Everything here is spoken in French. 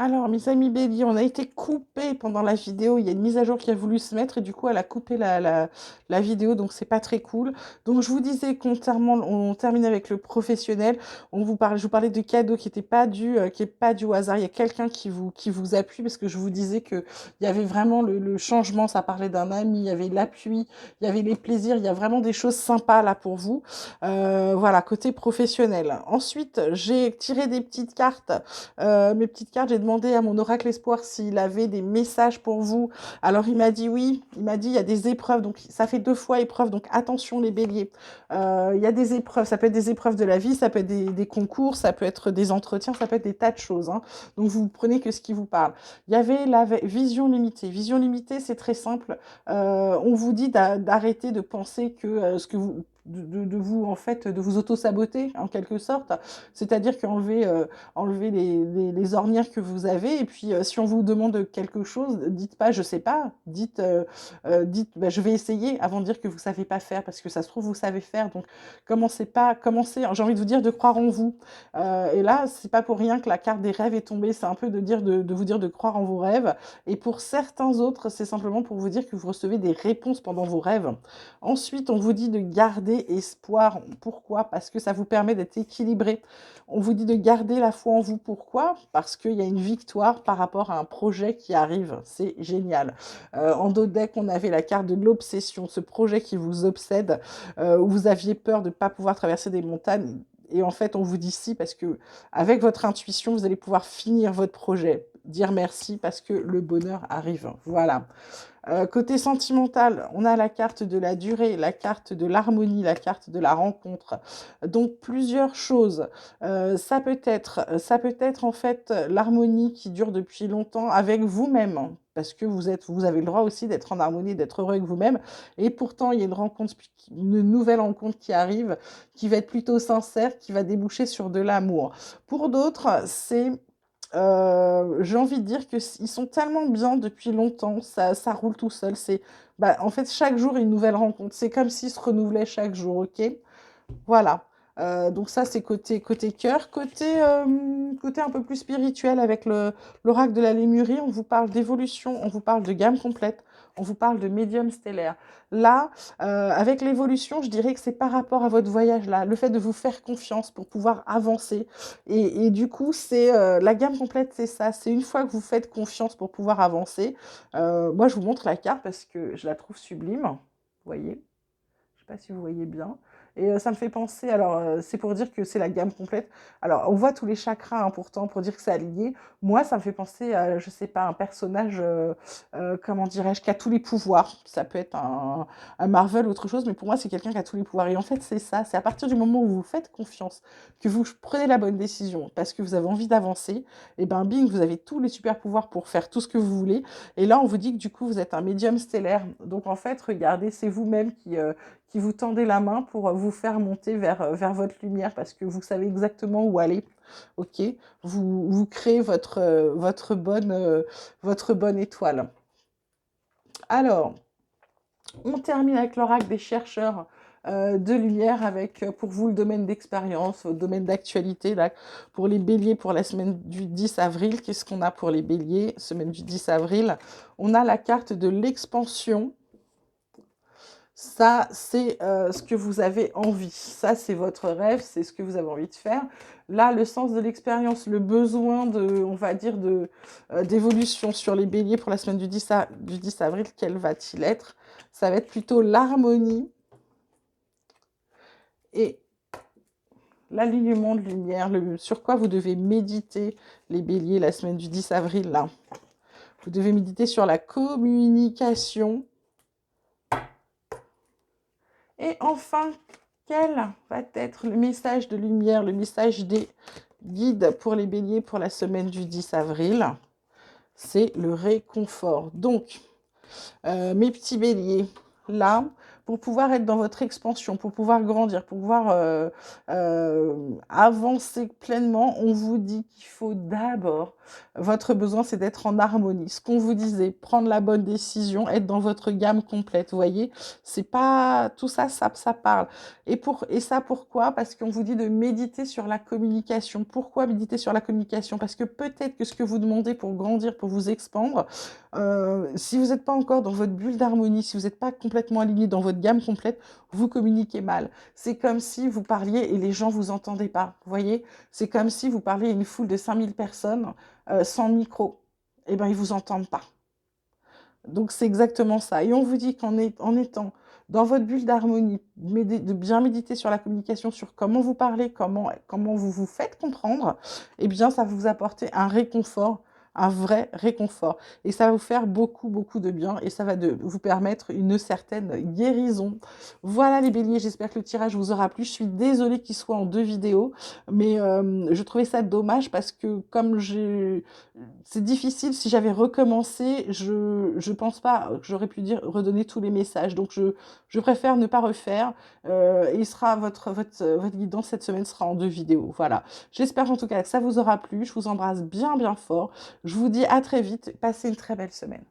Alors, mes amis béliers, on a été coupés pendant la vidéo. Il y a une mise à jour qui a voulu se mettre et du coup, elle a coupé la vidéo, donc c'est pas très cool. Donc, je vous disais on termine avec le professionnel. Je vous parlais de cadeaux qui est pas dû au hasard. Il y a quelqu'un qui vous appuie parce que je vous disais que il y avait vraiment le changement. Ça parlait d'un ami, il y avait l'appui, il y avait les plaisirs. Il y a vraiment des choses sympas là pour vous. Voilà, côté professionnel. Ensuite, j'ai tiré des petites cartes mes petites cartes, j'ai demandé à mon oracle espoir s'il avait des messages pour vous. Alors il m'a dit oui, il m'a dit il y a des épreuves, donc ça fait 2 fois épreuve, donc attention les béliers. Il y a des épreuves, ça peut être des épreuves de la vie, ça peut être des concours, ça peut être des entretiens, ça peut être des tas de choses, hein. Donc vous prenez que ce qui vous parle. Il y avait la vision limitée. Vision limitée, c'est très simple. On vous dit d'arrêter de penser que ce que vous de vous en fait de vous auto-saboter en quelque sorte, c'est-à-dire enlever les ornières que vous avez. Et puis, si on vous demande quelque chose, dites pas je sais pas, dites bah, je vais essayer avant de dire que vous savez pas faire, parce que ça se trouve vous savez faire. Donc, commencez, j'ai envie de vous dire de croire en vous. Et là, c'est pas pour rien que la carte des rêves est tombée. C'est un peu de vous dire de croire en vos rêves. Et pour certains autres, c'est simplement pour vous dire que vous recevez des réponses pendant vos rêves. Ensuite, on vous dit de garder espoir. Pourquoi? Parce que ça vous permet d'être équilibré. On vous dit de garder la foi en vous. Pourquoi? Parce qu'il y a une victoire par rapport à un projet qui arrive. C'est génial. En dos de deck, on avait la carte de l'obsession, ce projet qui vous obsède, où vous aviez peur de ne pas pouvoir traverser des montagnes. Et en fait, on vous dit si, parce que avec votre intuition, vous allez pouvoir finir votre projet. Dire merci parce que le bonheur arrive. Voilà. Côté sentimental, on a la carte de la durée, la carte de l'harmonie, la carte de la rencontre. Donc plusieurs choses. Ça peut être en fait l'harmonie qui dure depuis longtemps avec vous-même, hein, parce que vous avez le droit aussi d'être en harmonie, d'être heureux avec vous-même. Et pourtant, il y a une nouvelle rencontre qui arrive, qui va être plutôt sincère, qui va déboucher sur de l'amour. Pour d'autres, j'ai envie de dire que ils sont tellement bien depuis longtemps, ça roule tout seul. Bah, en fait, chaque jour une nouvelle rencontre. C'est comme s'ils se renouvelaient chaque jour, ok? Voilà. Donc ça, c'est côté cœur. Côté un peu plus spirituel avec l'oracle de la Lémurie, on vous parle d'évolution, on vous parle de gamme complète, on vous parle de médium stellaire. Là, avec l'évolution, je dirais que c'est par rapport à votre voyage là, le fait de vous faire confiance pour pouvoir avancer. Et du coup, la gamme complète, c'est ça. C'est une fois que vous faites confiance pour pouvoir avancer. Moi, je vous montre la carte parce que je la trouve sublime. Vous voyez? Je sais pas si vous voyez bien. Et ça me fait penser, alors c'est pour dire que c'est la gamme complète. Alors on voit tous les chakras hein, pourtant pour dire que c'est aligné. Moi ça me fait penser à, je sais pas, un personnage, comment dirais-je, qui a tous les pouvoirs. Ça peut être un Marvel ou autre chose, mais pour moi c'est quelqu'un qui a tous les pouvoirs. Et en fait c'est ça, c'est à partir du moment où vous faites confiance, que vous prenez la bonne décision, parce que vous avez envie d'avancer, et ben bing, vous avez tous les super pouvoirs pour faire tout ce que vous voulez. Et là on vous dit que du coup vous êtes un médium stellaire. Donc en fait regardez, c'est vous-même qui vous tendez la main pour vous faire monter vers votre lumière parce que vous savez exactement où aller. Ok, vous créez votre bonne étoile. Alors, on termine avec l'oracle des chercheurs de lumière avec pour vous le domaine d'expérience, votre domaine d'actualité. Là, pour les béliers, pour la semaine du 10 avril, qu'est-ce qu'on a pour les béliers? Semaine du 10 avril, on a la carte de l'expansion. Ça, c'est ce que vous avez envie. Ça, c'est votre rêve, c'est ce que vous avez envie de faire. Là, le sens de l'expérience, le besoin on va dire, d'évolution sur les béliers pour la semaine du 10 avril, quel va-t-il être? Ça va être plutôt l'harmonie et l'alignement de lumière, sur quoi vous devez méditer, les béliers, la semaine du 10 avril, là. Vous devez méditer sur la communication. Et enfin, quel va être le message de lumière, le message des guides pour les béliers pour la semaine du 10 avril? C'est le réconfort. Donc, mes petits béliers, là, pour pouvoir être dans votre expansion, pour pouvoir grandir, pour pouvoir avancer pleinement, on vous dit qu'il faut d'abord, votre besoin, c'est d'être en harmonie. Ce qu'on vous disait, prendre la bonne décision, être dans votre gamme complète, vous voyez, c'est pas tout ça, ça parle. Et ça, pourquoi? Parce qu'on vous dit de méditer sur la communication. Pourquoi méditer sur la communication? Parce que peut-être que ce que vous demandez pour grandir, pour vous expandre, si vous n'êtes pas encore dans votre bulle d'harmonie, si vous n'êtes pas complètement aligné dans votre gamme complète, vous communiquez mal. C'est comme si vous parliez et les gens vous entendaient pas. Vous voyez? C'est comme si vous parliez à une foule de 5000 personnes sans micro. Eh bien, ils vous entendent pas. Donc, c'est exactement ça. Et on vous dit en étant dans votre bulle d'harmonie, de bien méditer sur la communication, sur comment vous parlez, comment vous vous faites comprendre, eh bien, ça va vous apporter un réconfort, un vrai réconfort. Et ça va vous faire beaucoup, beaucoup de bien et ça va vous permettre une certaine guérison. Voilà les béliers, j'espère que le tirage vous aura plu. Je suis désolée qu'il soit en 2 vidéos, mais je trouvais ça dommage parce que comme c'est difficile, si j'avais recommencé, je pense pas que j'aurais pu redonner tous les messages. Donc je préfère ne pas refaire. Et il sera votre guidance cette semaine sera en 2 vidéos. Voilà. J'espère en tout cas que ça vous aura plu. Je vous embrasse bien bien fort. Je vous dis à très vite. Passez une très belle semaine.